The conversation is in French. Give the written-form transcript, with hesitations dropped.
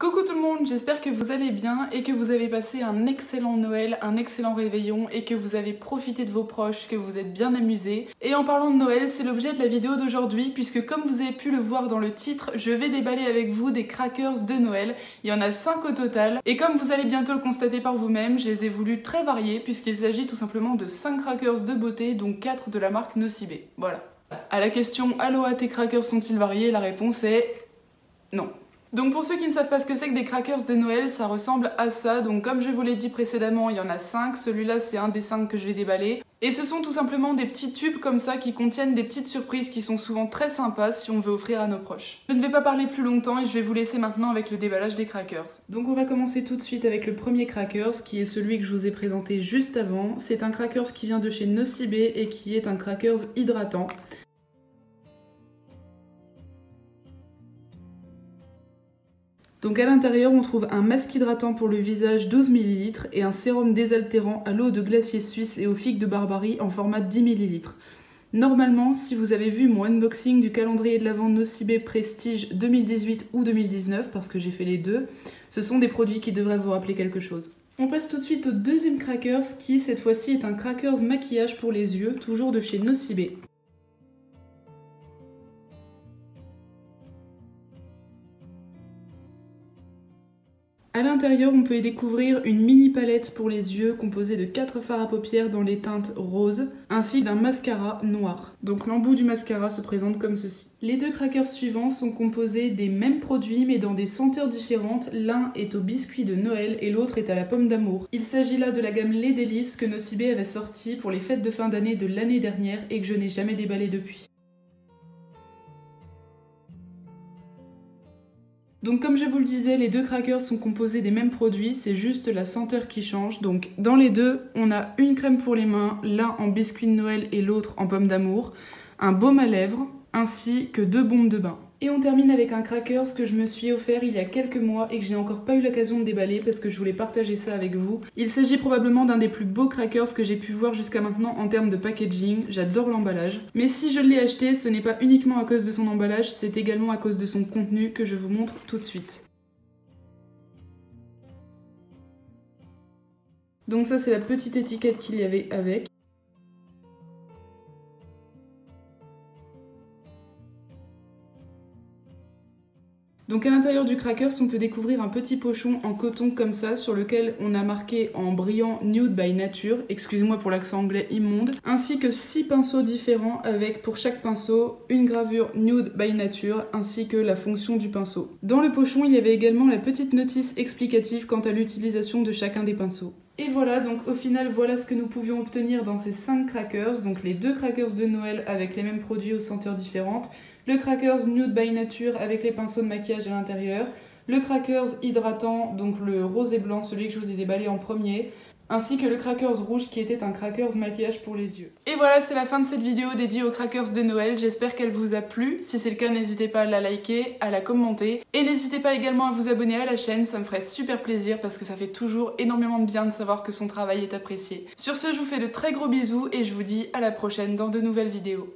Coucou tout le monde, j'espère que vous allez bien et que vous avez passé un excellent Noël, un excellent réveillon et que vous avez profité de vos proches, que vous êtes bien amusés. Et en parlant de Noël, c'est l'objet de la vidéo d'aujourd'hui puisque comme vous avez pu le voir dans le titre, je vais déballer avec vous des crackers de Noël. Il y en a 5 au total et comme vous allez bientôt le constater par vous-même, je les ai voulu très variés puisqu'il s'agit tout simplement de 5 crackers de beauté dont 4 de la marque Nocibé. Voilà. À la question « Aloha, tes crackers sont-ils variés ?», la réponse est non. Donc pour ceux qui ne savent pas ce que c'est que des crackers de Noël, ça ressemble à ça. Donc comme je vous l'ai dit précédemment, il y en a 5, celui-là c'est un des 5 que je vais déballer. Et ce sont tout simplement des petits tubes comme ça qui contiennent des petites surprises qui sont souvent très sympas si on veut offrir à nos proches. Je ne vais pas parler plus longtemps et je vais vous laisser maintenant avec le déballage des crackers. Donc on va commencer tout de suite avec le premier crackers qui est celui que je vous ai présenté juste avant. C'est un crackers qui vient de chez Nocibé et qui est un crackers hydratant. Donc à l'intérieur, on trouve un masque hydratant pour le visage 12 ml et un sérum désaltérant à l'eau de glacier suisse et aux figues de Barbarie en format 10 ml. Normalement, si vous avez vu mon unboxing du calendrier de l'Avent Nocibé Prestige 2018 ou 2019, parce que j'ai fait les deux, ce sont des produits qui devraient vous rappeler quelque chose. On passe tout de suite au deuxième crackers qui, cette fois-ci, est un crackers maquillage pour les yeux, toujours de chez Nocibé. A l'intérieur, on peut y découvrir une mini palette pour les yeux composée de 4 fards à paupières dans les teintes roses, ainsi d'un mascara noir. Donc l'embout du mascara se présente comme ceci. Les deux crackers suivants sont composés des mêmes produits mais dans des senteurs différentes. L'un est au biscuit de Noël et l'autre est à la pomme d'amour. Il s'agit là de la gamme Les Délices que Nocibé avait sortie pour les fêtes de fin d'année de l'année dernière et que je n'ai jamais déballé depuis. Donc comme je vous le disais, les deux crackers sont composés des mêmes produits, c'est juste la senteur qui change. Donc dans les deux, on a une crème pour les mains, l'un en biscuit de Noël et l'autre en pomme d'amour, un baume à lèvres, ainsi que 2 bombes de bain. Et on termine avec un crackers que je me suis offert il y a quelques mois et que je n'ai encore pas eu l'occasion de déballer parce que je voulais partager ça avec vous. Il s'agit probablement d'un des plus beaux crackers que j'ai pu voir jusqu'à maintenant en termes de packaging. J'adore l'emballage. Mais si je l'ai acheté, ce n'est pas uniquement à cause de son emballage, c'est également à cause de son contenu que je vous montre tout de suite. Donc ça c'est la petite étiquette qu'il y avait avec. Donc à l'intérieur du crackers, on peut découvrir un petit pochon en coton comme ça, sur lequel on a marqué en brillant Nude by Nature, excusez-moi pour l'accent anglais immonde, ainsi que 6 pinceaux différents avec pour chaque pinceau une gravure Nude by Nature, ainsi que la fonction du pinceau. Dans le pochon, il y avait également la petite notice explicative quant à l'utilisation de chacun des pinceaux. Et voilà, donc au final, voilà ce que nous pouvions obtenir dans ces 5 crackers, donc les 2 crackers de Noël avec les mêmes produits aux senteurs différentes, le crackers Nude by Nature avec les pinceaux de maquillage à l'intérieur, le crackers hydratant, donc le rose et blanc, celui que je vous ai déballé en premier, ainsi que le crackers rouge qui était un crackers maquillage pour les yeux. Et voilà, c'est la fin de cette vidéo dédiée aux crackers de Noël, j'espère qu'elle vous a plu. Si c'est le cas, n'hésitez pas à la liker, à la commenter, et n'hésitez pas également à vous abonner à la chaîne, ça me ferait super plaisir parce que ça fait toujours énormément de bien de savoir que son travail est apprécié. Sur ce, je vous fais de très gros bisous et je vous dis à la prochaine dans de nouvelles vidéos.